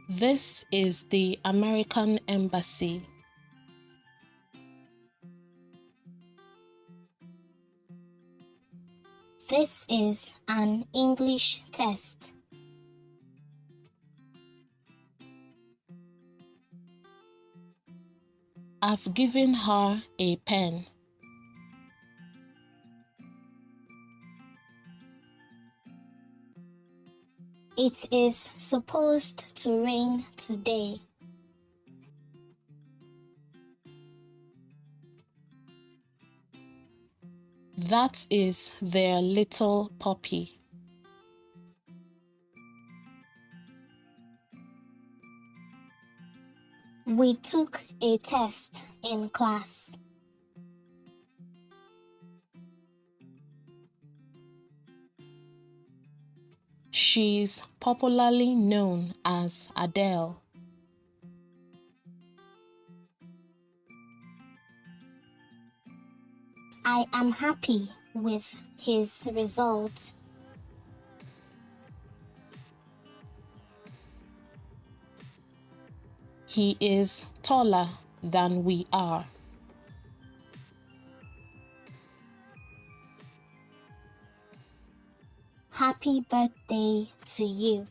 This is the American Embassy. This is an English test. I've given her a pen. It is supposed to rain today. That is their little puppy. We took a test in class. She's popularly known as Adele. I am happy with his result. He is taller than we are. Happy birthday to you.